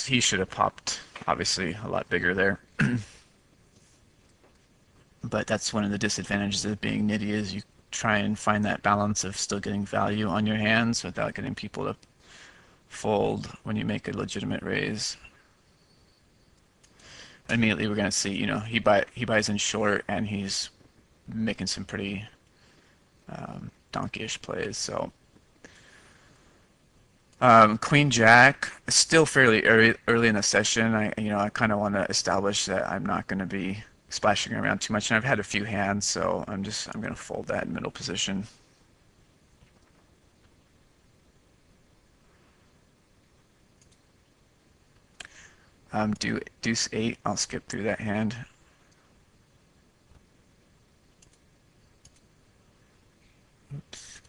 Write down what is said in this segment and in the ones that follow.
He should have popped obviously a lot bigger there. But that's one of the disadvantages of being nitty is you try and find that balance of still getting value on your hands without getting people to fold when you make a legitimate raise. Immediately we're going to see, he buys in short and he's making some pretty donkeyish plays. So Queen Jack is still fairly early in the session. I kind of want to establish that I'm not going to be splashing around too much, and I've had a few hands, so I'm going to fold that middle position. Deuce 8. I'll skip through that hand. Oops.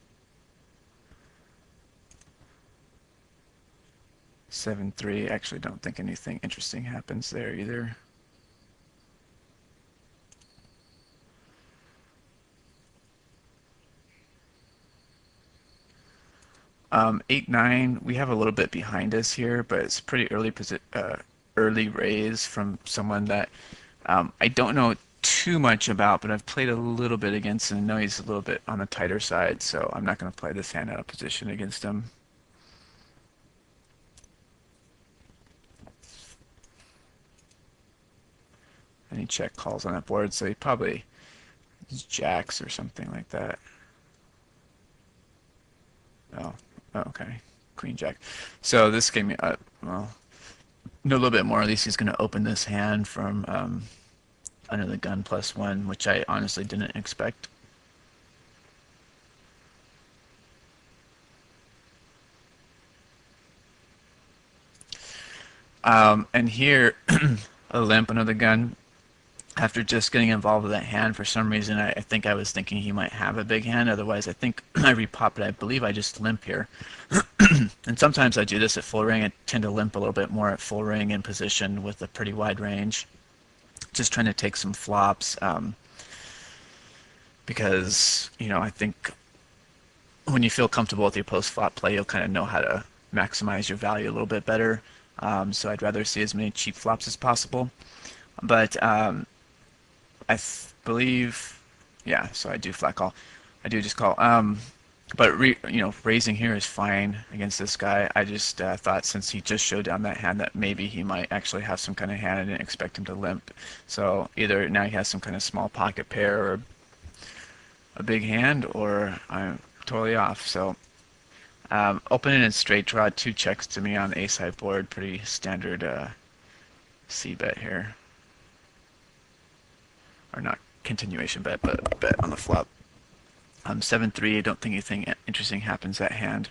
7-3. Actually, don't think anything interesting happens there either. 8-9. We have a little bit behind us here, but it's pretty early raise from someone that I don't know too much about, but I've played a little bit against him. I know he's a little bit on the tighter side, so I'm not going to play this hand out of position against him. And he check calls on that board, so he probably jacks or something like that. Oh, okay. Queen Jack. So this gave me, well, know a little bit more. At least he's going to open this hand from under the gun +1, which I honestly didn't expect. And here, a limp, another gun. After just getting involved with that hand, for some reason, I think I was thinking he might have a big hand. Otherwise, I think I repop it. I believe I just limp here. And sometimes I do this at full ring. I tend to limp a little bit more at full ring in position with a pretty wide range. Just trying to take some flops because, I think when you feel comfortable with your post-flop play, you'll kind of know how to maximize your value a little bit better. So I'd rather see as many cheap flops as possible. But believe, yeah, so I do flat call. I do just call. But raising here is fine against this guy. I just thought since he just showed down that hand that maybe he might actually have some kind of hand. I didn't expect him to limp. So either now he has some kind of small pocket pair or a big hand, or I'm totally off. So opening and straight draw, 2 checks to me on the ace high board. Pretty standard C bet here. Or not continuation bet, but bet on the flop. 7-3, I don't think anything interesting happens that hand.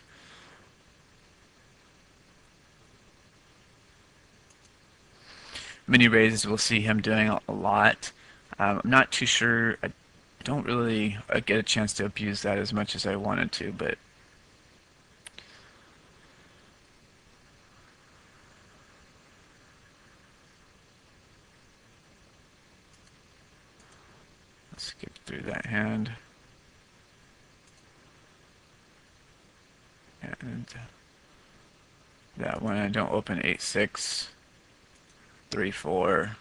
Mini raises, we'll see him doing a lot. I'm not too sure. I don't really get a chance to abuse that as much as I wanted to, but let's skip through that hand. And that one, I don't open 8-6, 3-4.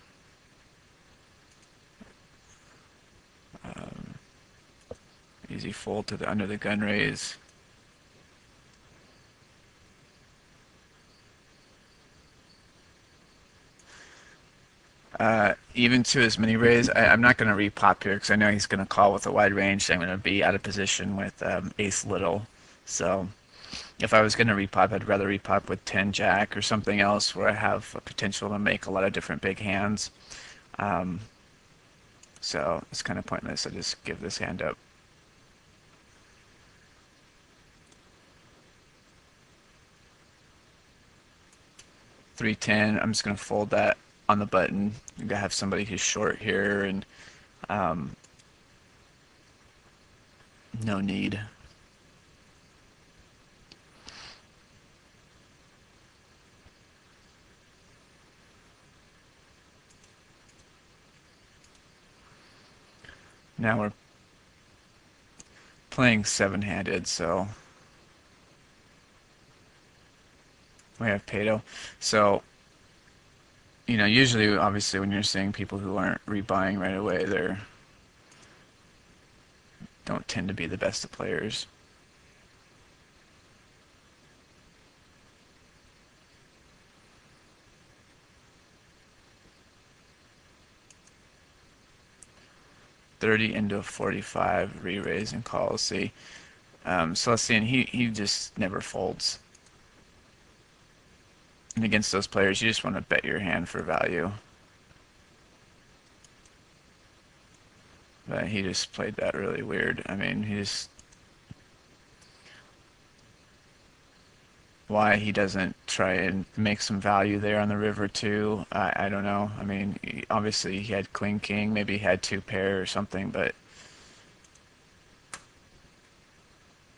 Easy fold to the under the gun raise. Even to his mini raise, I'm not going to repop here because I know he's going to call with a wide range, so I'm going to be out of position with ace little. So if I was going to repop, I'd rather repop with 10 jack or something else where I have a potential to make a lot of different big hands. So it's kind of pointless. I just give this hand up. $3-10. I'm just going to fold that on the button. I'm going to have somebody who's short here, and no need. Now we're playing 7-handed, so We have Pato. So, usually, obviously, when you're seeing people who aren't rebuying right away, they don't tend to be the best of players. $30 into 45 re-raise and calls. See, so let's see, and he just never folds. And against those players, you just want to bet your hand for value. But he just played that really weird. I mean, why he doesn't try and make some value there on the river too, I don't know. I mean, obviously he had queen king, maybe he had two pair or something, but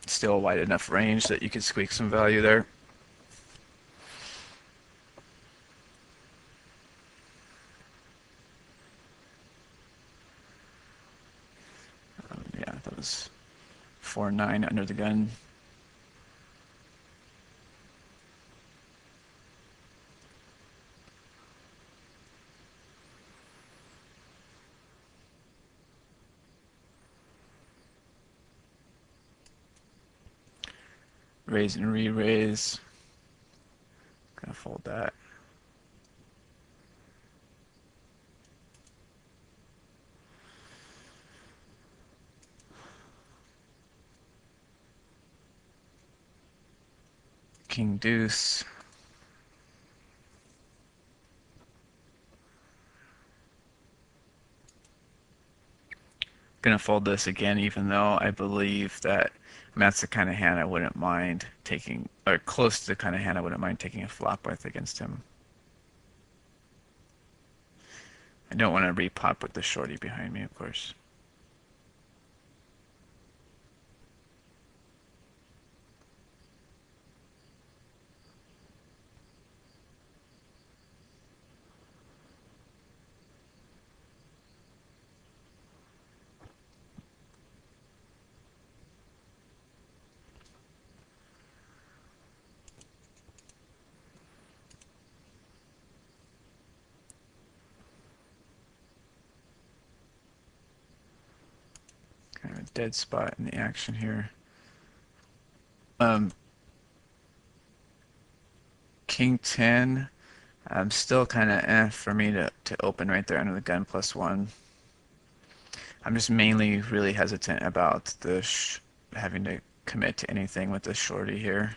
still a wide enough range that you could squeak some value there. Yeah, that was 4-9 under the gun. Raise and re-raise. Gonna fold that. King deuce. Gonna fold this again, even though I believe that, I mean, that's the kind of hand I wouldn't mind taking, or close to the kind of hand I wouldn't mind taking a flop with against him. I don't want to repop with the shorty behind me, of course. Kind of a dead spot in the action here. Um, King 10. Still kind of for me to open right there under the gun +1. I'm just mainly really hesitant about having to commit to anything with this shorty here.